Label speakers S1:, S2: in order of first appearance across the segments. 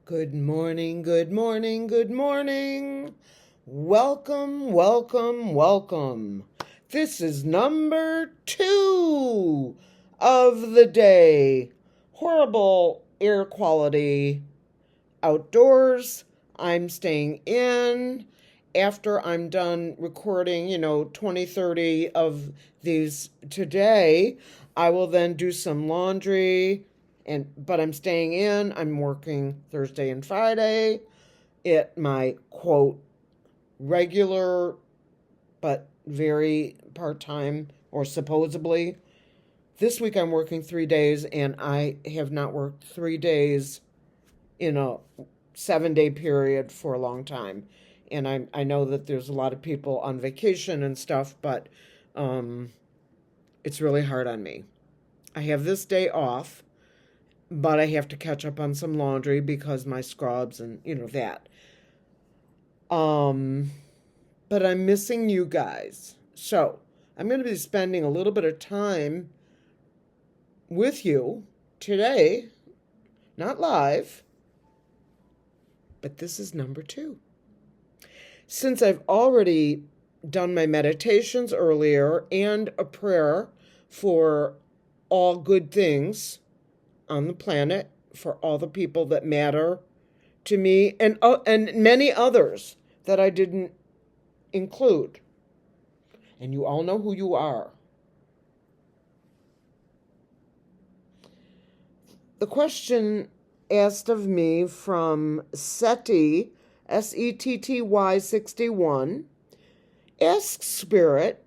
S1: Good morning, good morning, good morning. Welcome, welcome, welcome. This is number 2 of the day. Horrible air quality outdoors. I'm staying in. After I'm done recording, 20, 30 of these today, I will then do some laundry. But I'm staying in. I'm working Thursday and Friday at my, quote, regular but very part-time, or supposedly. This week I'm working 3 days, and I have not worked 3 days in a 7-day period for a long time. And I know that there's a lot of people on vacation and stuff, but it's really hard on me. I have this day off, but I have to catch up on some laundry because my scrubs and that. But I'm missing you guys. So I'm going to be spending a little bit of time with you today, not live, but this is number 2. Since I've already done my meditations earlier and a prayer for all good things on the planet, for all the people that matter to me, and many others that I didn't include. And you all know who you are. The question asked of me from SETTY, SETTY 61, asks Spirit,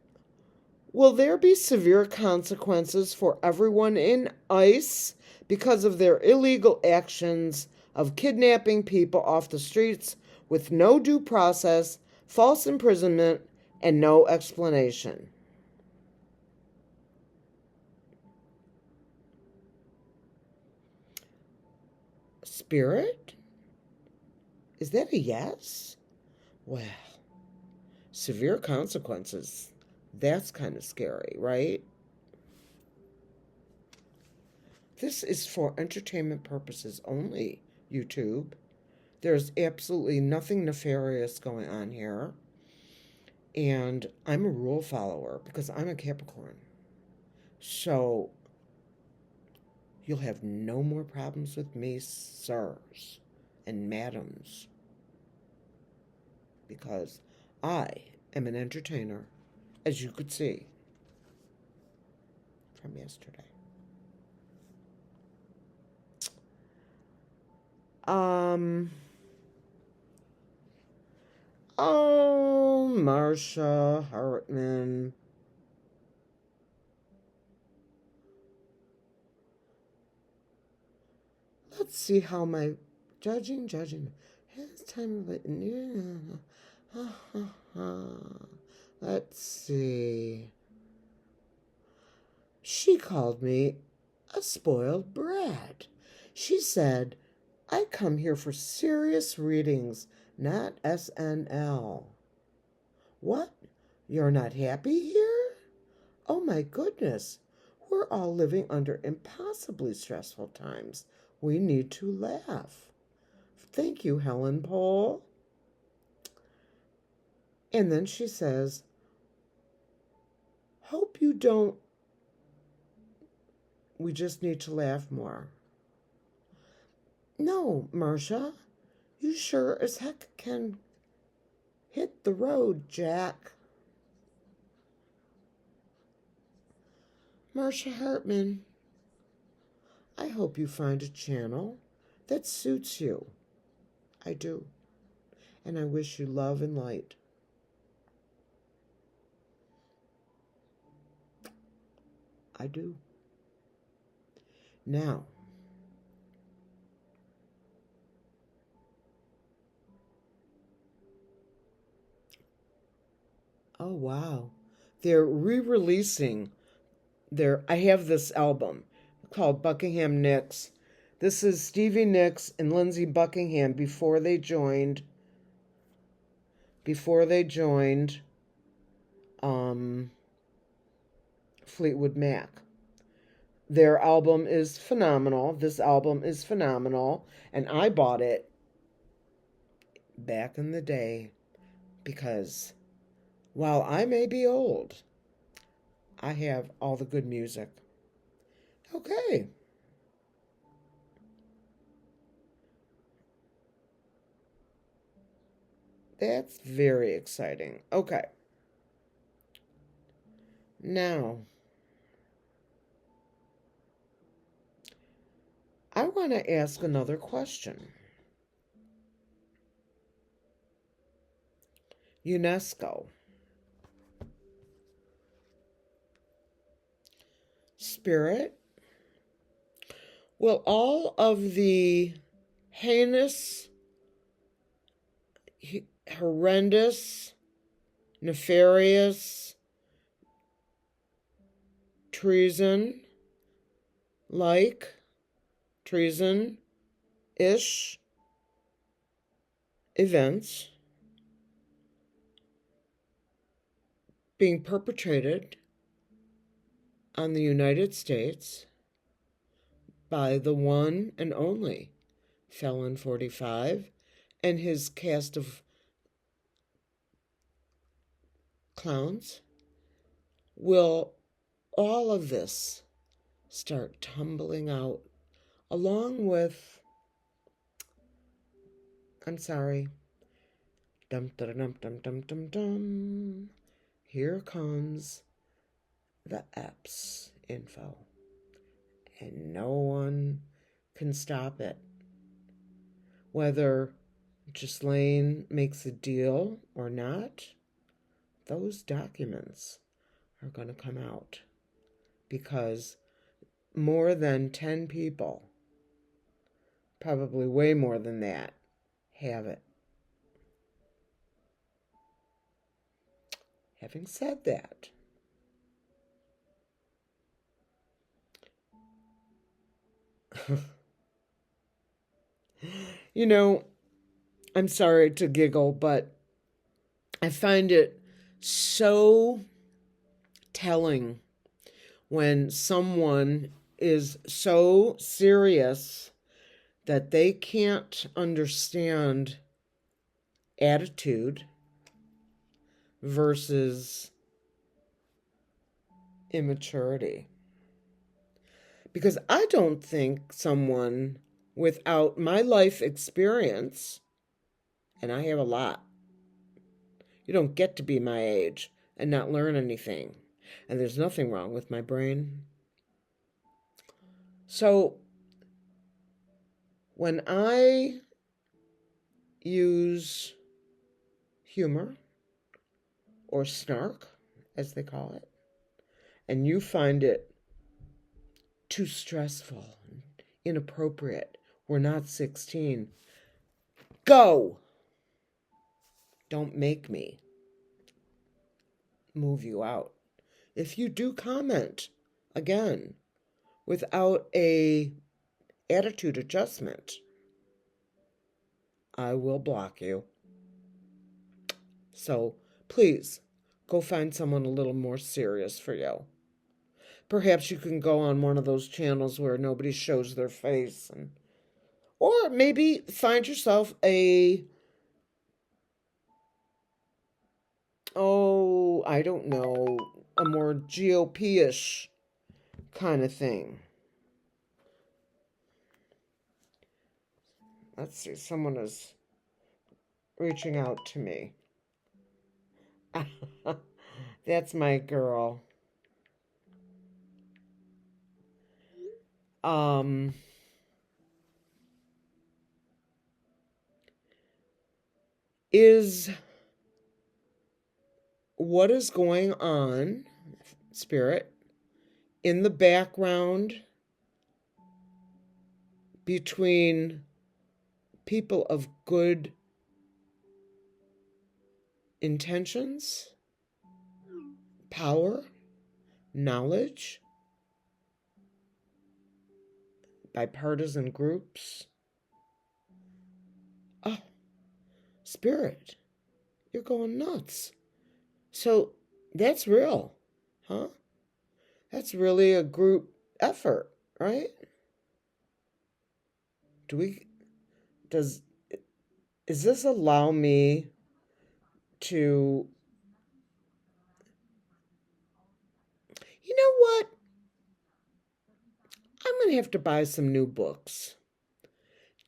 S1: will there be severe consequences for everyone in ICE because of their illegal actions of kidnapping people off the streets with no due process, false imprisonment, and no explanation? Spirit? Is that a yes? Well, severe consequences. That's kind of scary, right? This is for entertainment purposes only, YouTube. There's absolutely nothing nefarious going on here. And I'm a rule follower because I'm a Capricorn. So you'll have no more problems with me, sirs and madams, because I am an entertainer, as you could see from yesterday. Oh, Marsha Hartman. Let's see how my judging. Has time of it. Let's see. She called me a spoiled brat. She said, I come here for serious readings, not SNL. What? You're not happy here? Oh my goodness. We're all living under impossibly stressful times. We need to laugh. Thank you, Helen Pohl. And then she says, hope you don't. We just need to laugh more. No, Marcia, you sure as heck can hit the road, Jack. Marcia Hartman, I hope you find a channel that suits you. I do. And I wish you love and light. I do. Now, oh wow, they're re-releasing I have this album called Buckingham Nicks. This is Stevie Nicks and Lindsey Buckingham before they joined Fleetwood Mac. Their album is phenomenal. This album is phenomenal, and I bought it back in the day, because while I may be old, I have all the good music. Okay. That's very exciting. Okay. Now, I want to ask another question. UNESCO. Spirit, will all of the heinous, horrendous, nefarious, treason-ish events being perpetrated on the United States by the one and only felon45 and his cast of clowns, will all of this start tumbling out along with, I'm sorry, dum dum dum dum dum dum dum, here comes the EPS info, and no one can stop it. Whether Ghislaine makes a deal or not, those documents are going to come out, because more than 10 people, probably way more than that, have it. Having said that, you know, I'm sorry to giggle, but I find it so telling when someone is so serious that they can't understand attitude versus immaturity. Because I don't think someone without my life experience, and I have a lot, you don't get to be my age and not learn anything. And there's nothing wrong with my brain. So when I use humor or snark, as they call it, and you find it too stressful, inappropriate, we're not 16, go! Don't make me move you out. If you do comment, again, without a attitude adjustment, I will block you. So please, go find someone a little more serious for you. Perhaps you can go on one of those channels where nobody shows their face, or maybe find yourself I don't know, a more GOP-ish kind of thing. Let's see, someone is reaching out to me. That's my girl. Is what is going on, Spirit, in the background between people of good intentions, power, knowledge, bipartisan groups? Oh, Spirit, you're going nuts. So that's real, huh? That's really a group effort, right? Is is this allow me to, you know what? I'm going to have to buy some new books.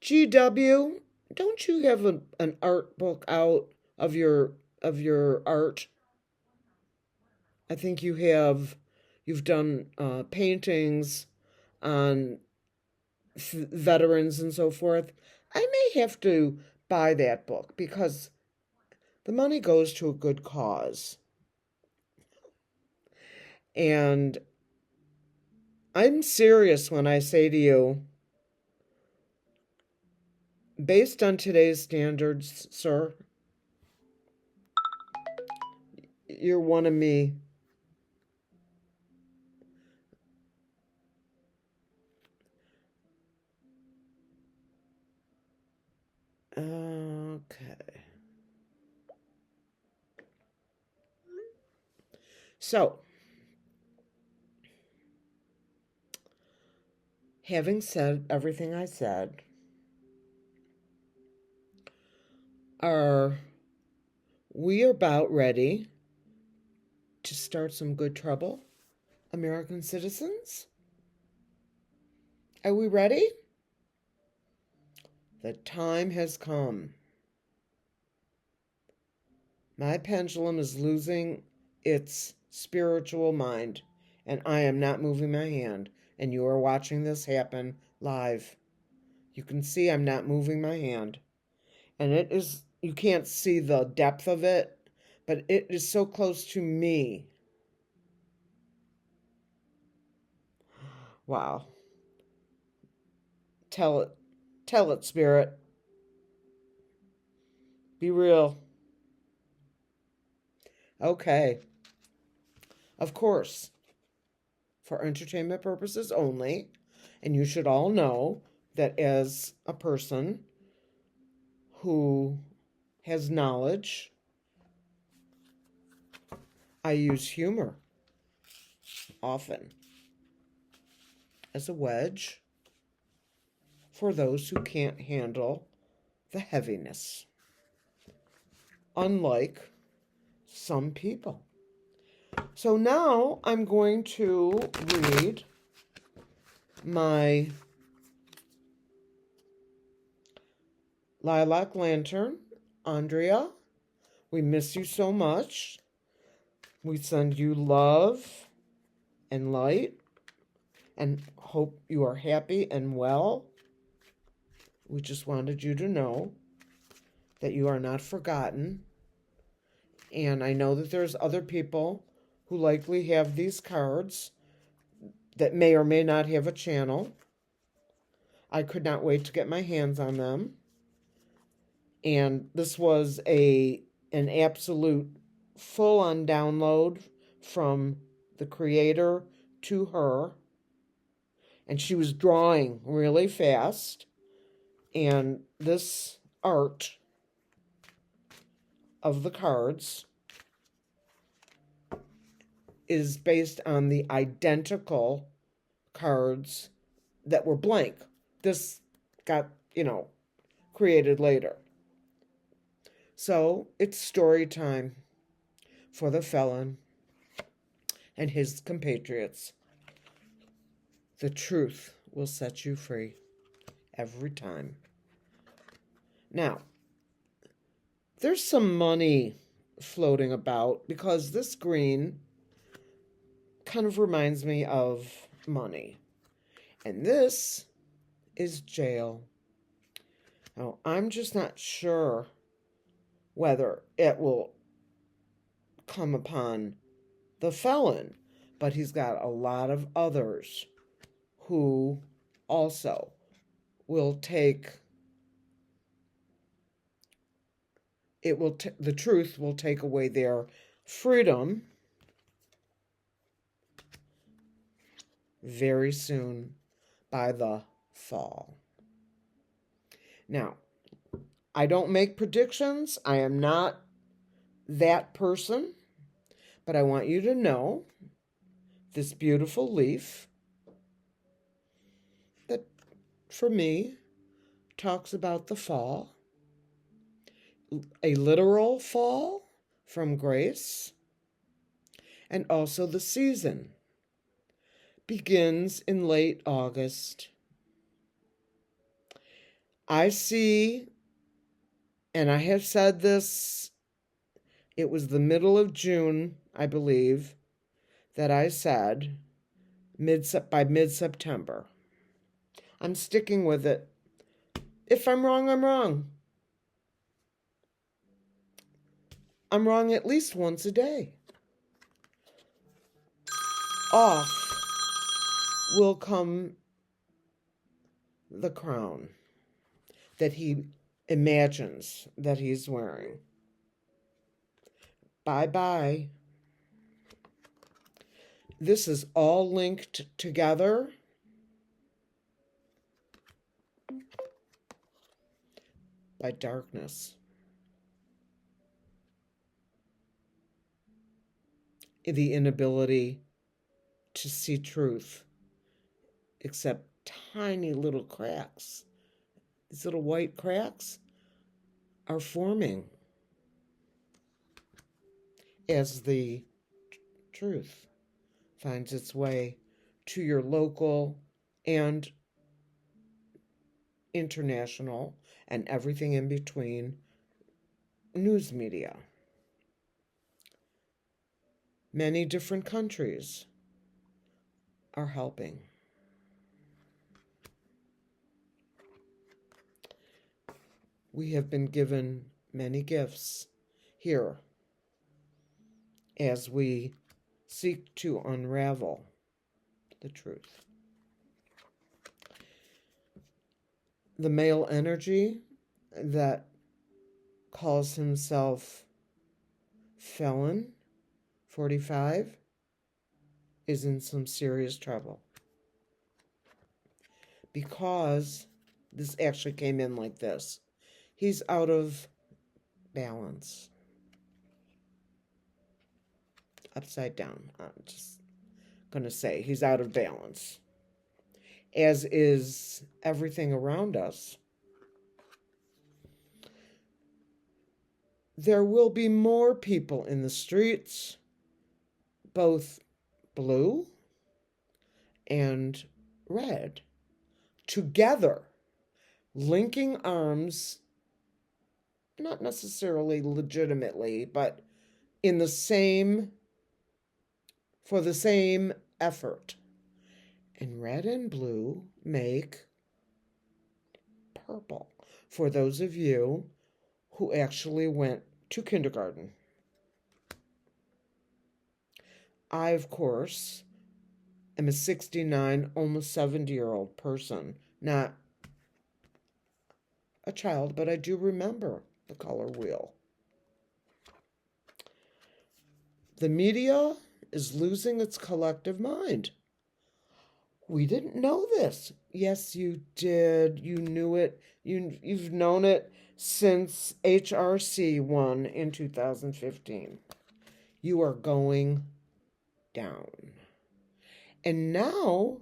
S1: GW, don't you have an art book out of your art? I think you've done paintings on veterans and so forth. I may have to buy that book because the money goes to a good cause. And I'm serious when I say to you, based on today's standards, sir, you're one of me. Okay. So, having said everything I said, are we about ready to start some good trouble, American citizens? Are we ready? The time has come. My pendulum is losing its spiritual mind, and I am not moving my hand, and you are watching this happen live. You can see I'm not moving my hand, and it is, you can't see the depth of it, but it is so close to me. Wow. Tell it, Spirit. Be real. Okay. Of course, for entertainment purposes only, and you should all know that as a person who has knowledge, I use humor often as a wedge for those who can't handle the heaviness, unlike some people. So now I'm going to read my Lilac Lantern. Andrea, we miss you so much. We send you love and light and hope you are happy and well. We just wanted you to know that you are not forgotten. And I know that there's other people who likely have these cards that may or may not have a channel. I could not wait to get my hands on them. And this was an absolute full-on download from the creator to her. And she was drawing really fast. And this art of the cards is based on the identical cards that were blank. This got, created later. So it's story time for the felon and his compatriots. The truth will set you free every time. Now, there's some money floating about because this green kind of reminds me of money. And this is jail. Now, I'm just not sure whether it will come upon the felon, but he's got a lot of others who also will take, the truth will take away their freedom very soon by the fall. Now, I don't make predictions. I am not that person, but I want you to know this beautiful leaf that, for me, talks about the fall. a literal fall from grace, and also the season begins in late August. I see, and I have said this, it was the middle of June, I believe, that I said by mid-September. I'm sticking with it. If I'm wrong, I'm wrong. I'm wrong at least once a day. Off will come the crown that he imagines that he's wearing. Bye-bye. This is all linked together. By darkness. The inability to see truth, except tiny little cracks. These little white cracks are forming as the truth finds its way to your local and international and everything in between news media. Many different countries are helping. We have been given many gifts here as we seek to unravel the truth. The male energy that calls himself felon45 is in some serious trouble. Because this actually came in like this. He's out of balance. Upside down. I'm just going to say he's out of balance. As is everything around us. There will be more people in the streets, both blue and red, together, linking arms, not necessarily legitimately, but in the same, for the same effort. And red and blue make purple. For those of you who actually went to kindergarten. I, of course, am a 69, almost 70-year-old person. Not a child, but I do remember the color wheel. The media is losing its collective mind. We didn't know this. Yes, you did. You knew it. You've known it since HRC won in 2015. You are going down. And now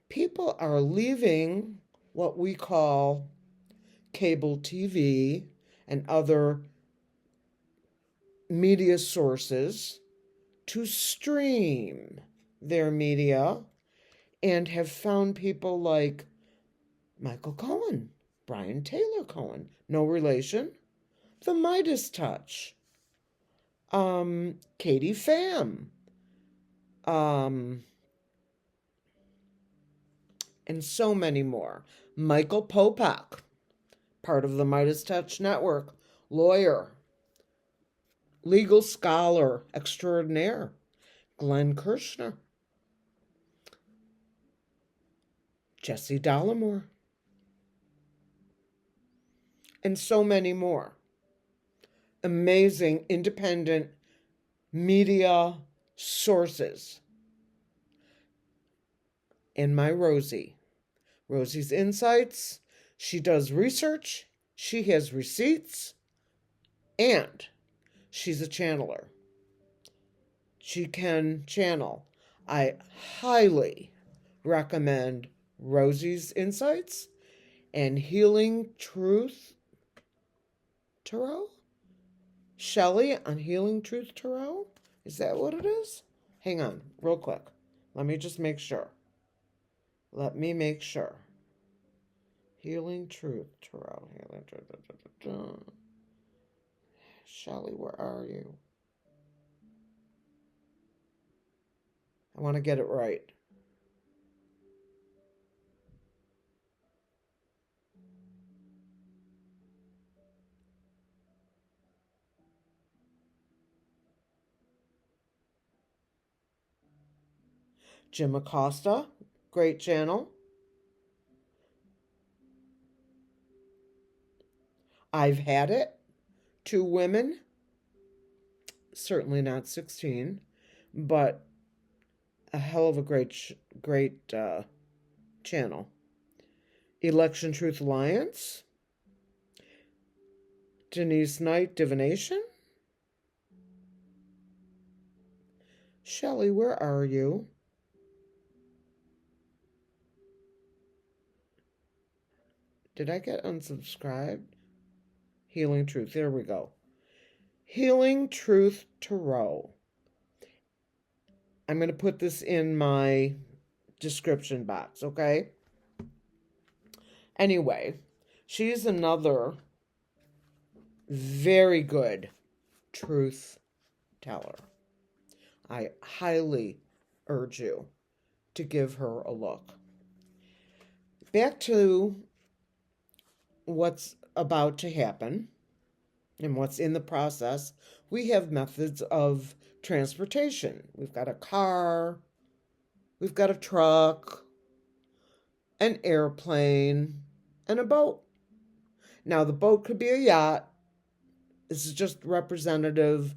S1: people are leaving what we call cable TV and other media sources to stream their media, and have found people like Michael Cohen, Brian Taylor Cohen, no relation, The Midas Touch, Katie Pham, and so many more. Michael Popak, part of the Midas Touch Network, lawyer, legal scholar extraordinaire, Glenn Kirshner, Jesse Dollemore, and so many more. Amazing independent media sources. And my Rosie's Insights. She does research, she has receipts, and she's a channeler. She can channel. I highly recommend Rosie's Insights and Healing Truth Tarot? Shelley on Healing Truth Tarot? Is that what it is? Hang on, real quick. Let me just make sure. Let me make sure. Healing Truth Tarot. Healing Truth. Shelley, where are you? I want to get it right. Jim Acosta, great channel. I've had it. 2 women, certainly not 16, but a hell of a great channel. Election Truth Alliance. Denise Knight, Divination. Shelley, where are you? Did I get unsubscribed? Healing Truth. There we go. Healing Truth Tarot. I'm going to put this in my description box, okay? Anyway, she's another very good truth teller. I highly urge you to give her a look. Back to what's about to happen and what's in the process. We have methods of transportation. We've got a car, we've got a truck, an airplane, and a boat. Now, the boat could be a yacht. This is just representative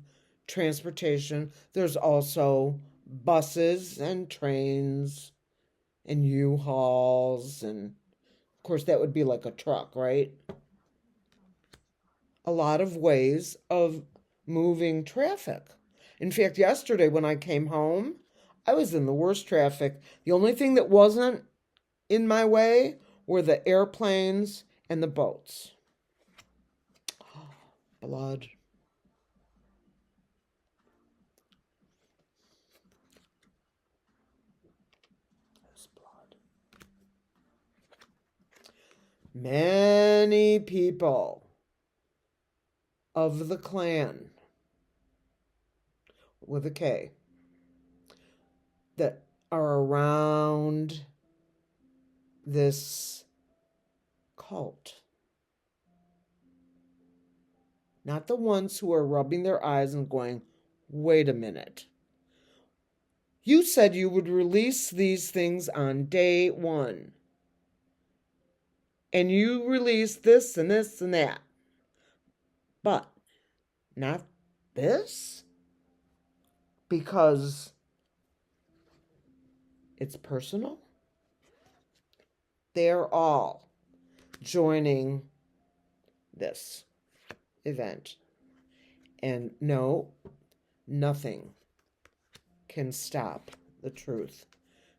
S1: transportation. There's also buses and trains and U-Hauls, and of course that would be like a truck, right? A lot of ways of moving traffic. In fact, yesterday when I came home, I was in the worst traffic. The only thing that wasn't in my way were the airplanes and the boats. Blood. There's blood. Many people of the clan with a K that are around this cult. Not the ones who are rubbing their eyes and going, wait a minute. You said you would release these things on day 1. And you released this and this and that. But not this? Because it's personal? They're all joining this event. And no, nothing can stop the truth.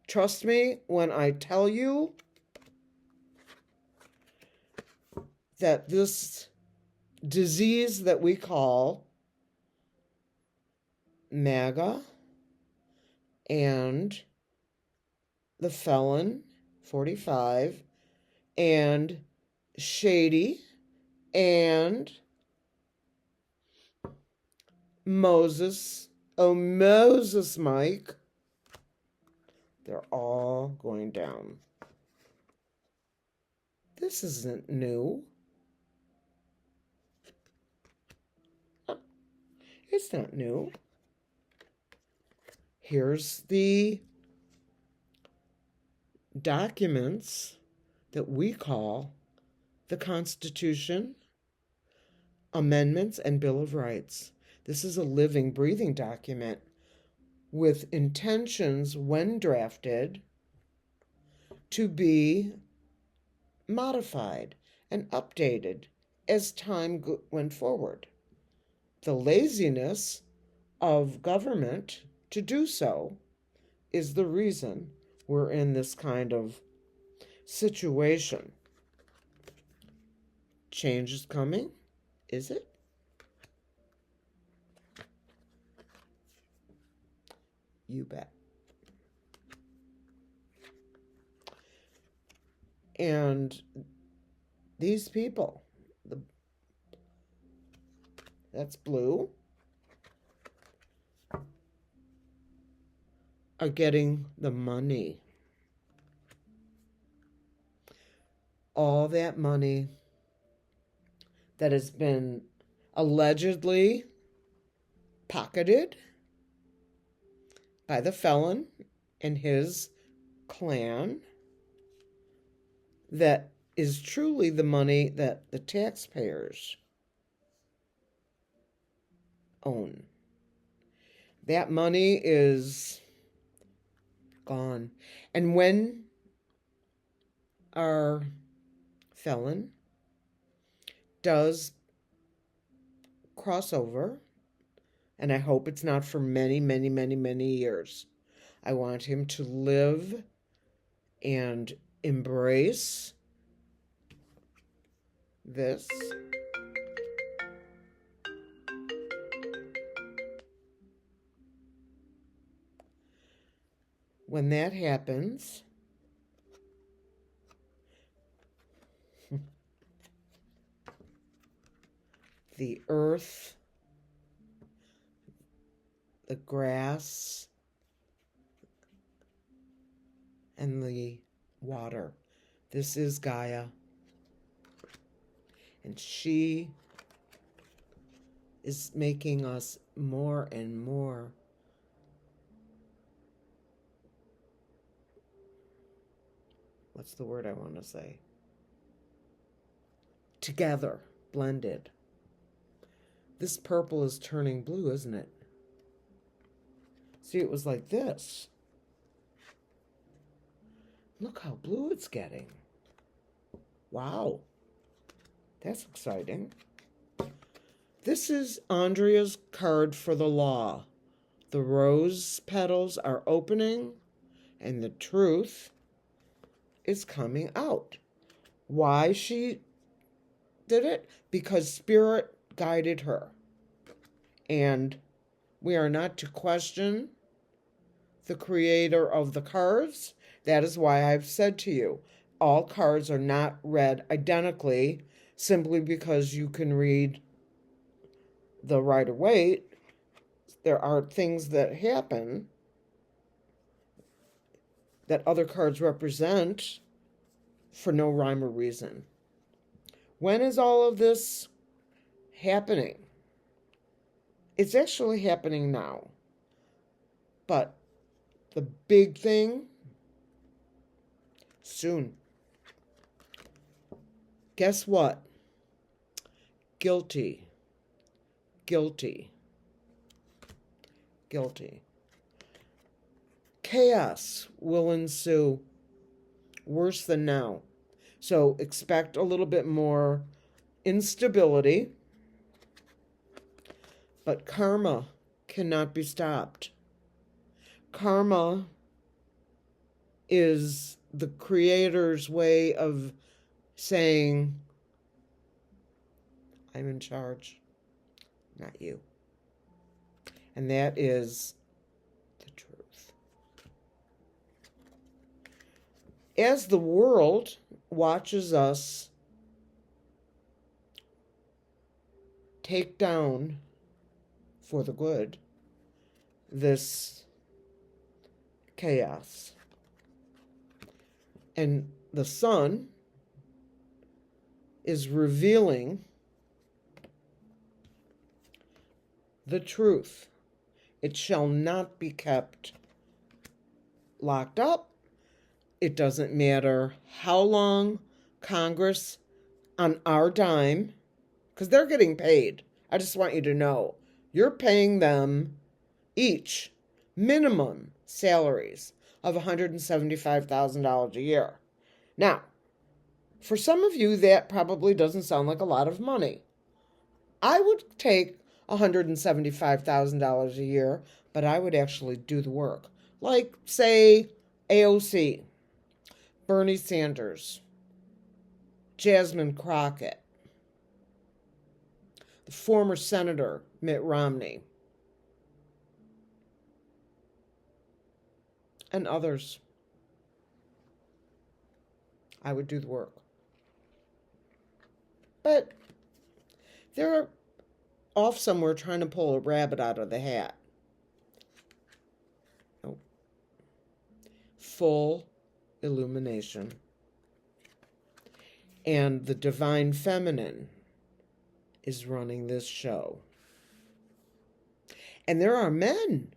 S1: Trust me when I tell you that this disease that we call MAGA and the felon45 and Shady and Moses, Mike, they're all going down. This isn't new. It's not new. Here's the documents that we call the Constitution, Amendments, and Bill of Rights. This is a living, breathing document with intentions, when drafted, to be modified and updated as time went forward. The laziness of government to do so is the reason we're in this kind of situation. Change is coming. Is it? You bet. And these people, that's blue, are getting the money. All that money that has been allegedly pocketed by the felon and his clan, that is truly the money that the taxpayers own. That money is gone. And when our felon does cross over, and I hope it's not for many, many, many, many years, I want him to live and embrace this. When that happens, the earth, the grass, and the water. This is Gaia. And she is making us more and more what's the word I want to say? Together, blended. This purple is turning blue, isn't it? See, it was like this. Look how blue it's getting. Wow. That's exciting. This is Andrea's card for the law. The rose petals are opening and the truth is coming out. Why she did it? Because Spirit guided her. And we are not to question the creator of the cards. That is why I've said to you, all cards are not read identically simply because you can read the Rider-Waite. There are things that happen that other cards represent for no rhyme or reason. When is all of this happening? It's actually happening now. But the big thing, soon. Guess what? Guilty. Guilty. Guilty. Chaos will ensue, worse than now. So expect a little bit more instability, but karma cannot be stopped. Karma is the creator's way of saying, I'm in charge, not you. And that is the truth. As the world watches us take down for the good this chaos, and the sun is revealing the truth. It shall not be kept locked up. It doesn't matter how long Congress, on our dime, because they're getting paid. I just want you to know, you're paying them each minimum salaries of $175,000 a year. Now, for some of you, that probably doesn't sound like a lot of money. I would take $175,000 a year, but I would actually do the work. Like, say, AOC, Bernie Sanders, Jasmine Crockett. the former Senator Mitt Romney, and others. I would do the work. But they're off somewhere trying to pull a rabbit out of the hat. Nope. Full illumination. And the divine feminine is running this show. And there are men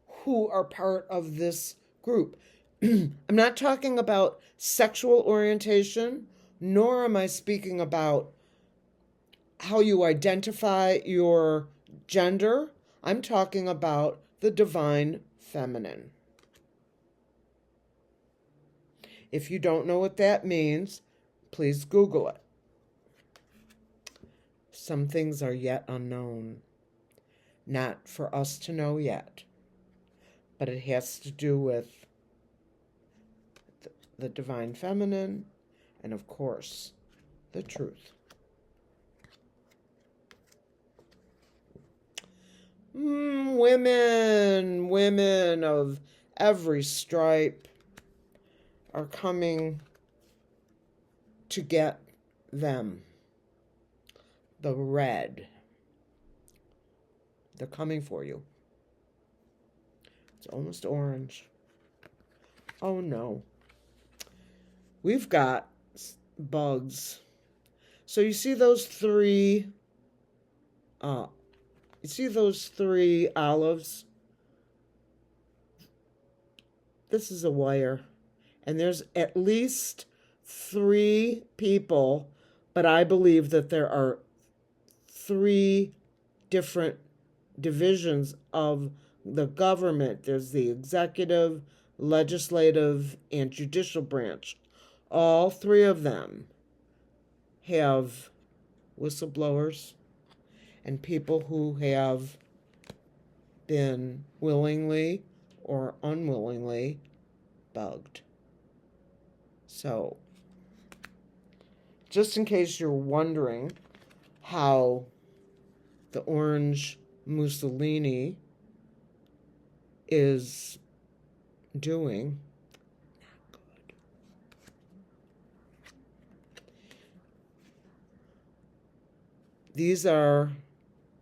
S1: who are part of this group. I'm not talking about sexual orientation, nor am I speaking about how you identify your gender. I'm talking about the divine feminine. If you don't know what that means, please Google it. Some things are yet unknown, not for us to know yet, but it has to do with the divine feminine and, of course, the truth. Women of every stripe are coming to get them. The red. They're coming for you. It's almost orange. Oh no. We've got bugs. So you see those three olives? This is a wire. And there's at least 3 people, but I believe that there are 3 different divisions of the government. There's the executive, legislative, and judicial branch. All 3 of them have whistleblowers and people who have been willingly or unwillingly bugged. So, just in case you're wondering how the orange Mussolini is doing, not good. These are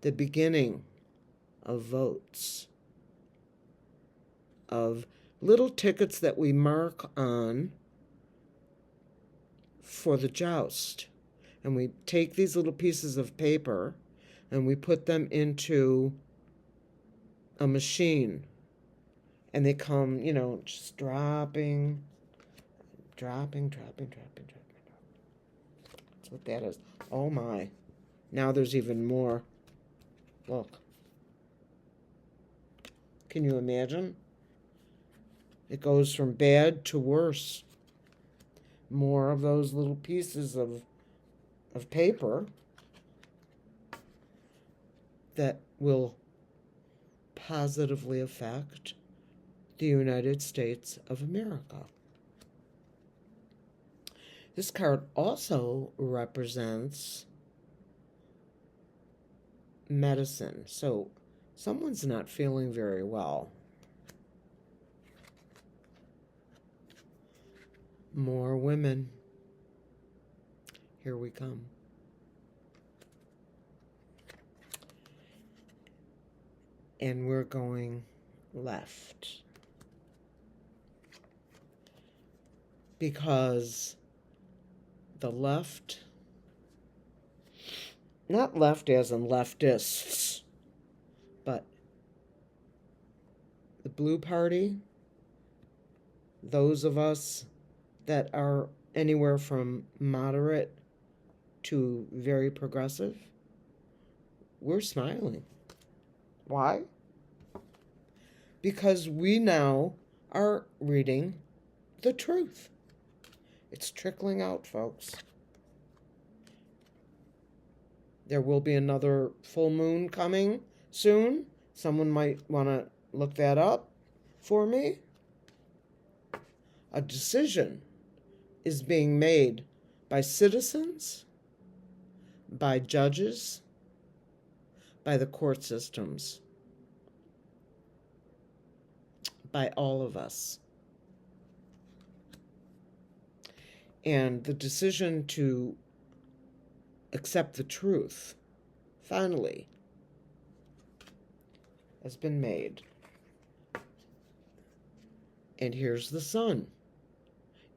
S1: the beginning of votes, of little tickets that we mark on for the joust. And we take these little pieces of paper and we put them into a machine. And they come, just dropping. That's what that is. Oh my. Now there's even more. Look. Can you imagine? It goes from bad to worse. More of those little pieces of paper that will positively affect the United States of America. This card also represents medicine. So someone's not feeling very well. More women. Here we come. And we're going left. Because the left, not left as in leftists, but the blue party, those of us that are anywhere from moderate to very progressive, we're smiling. Why? Because we now are reading the truth. It's trickling out, folks. There will be another full moon coming soon. Someone might want to look that up for me. A decision is being made by citizens, by judges, by the court systems, by all of us. And the decision to accept the truth, finally, has been made. And here's the sun,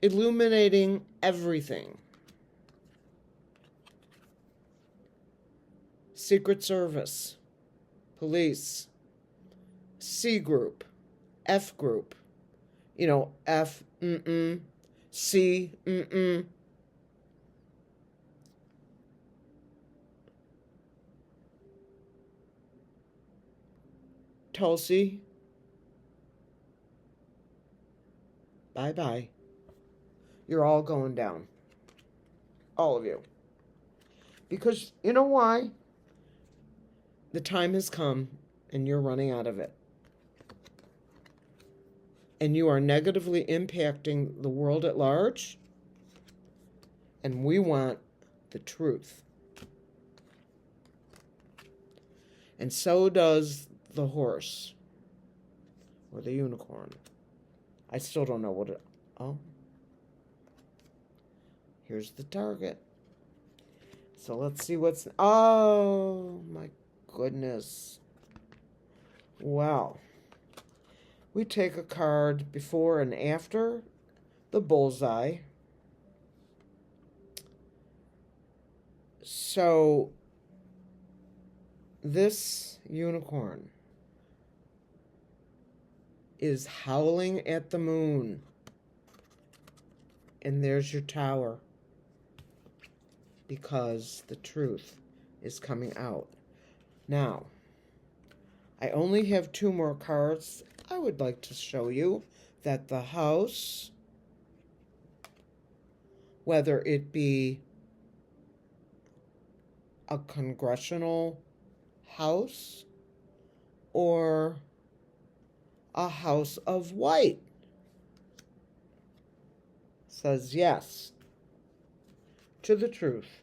S1: illuminating everything. Secret Service, police, C group, F group, F, C, Tulsi, bye-bye. You're all going down. All of you. Because you know why? The time has come and you're running out of it. And you are negatively impacting the world at large. And we want the truth. And so does the horse. Or the unicorn. I still don't know what it... Oh. Here's the target. So let's see what's... Oh, my goodness. Wow. We take a card before and after the bullseye. So this unicorn is howling at the moon. And there's your tower. Because the truth is coming out. Now, I only have 2 more cards. I would like to show you that the house, whether it be a congressional house or a house of white, says yes to the truth.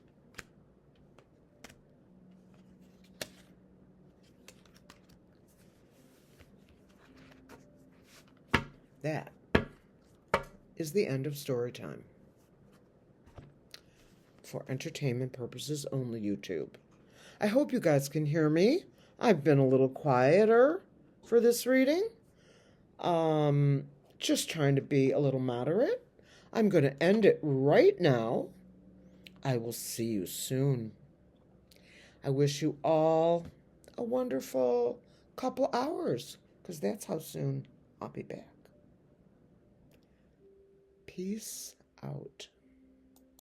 S1: That is the end of story time. For entertainment purposes only, YouTube. I hope you guys can hear me. I've been a little quieter for this reading. Just trying to be a little moderate. I'm going to end it right now. I will see you soon. I wish you all a wonderful couple hours, because that's how soon I'll be back. Peace out.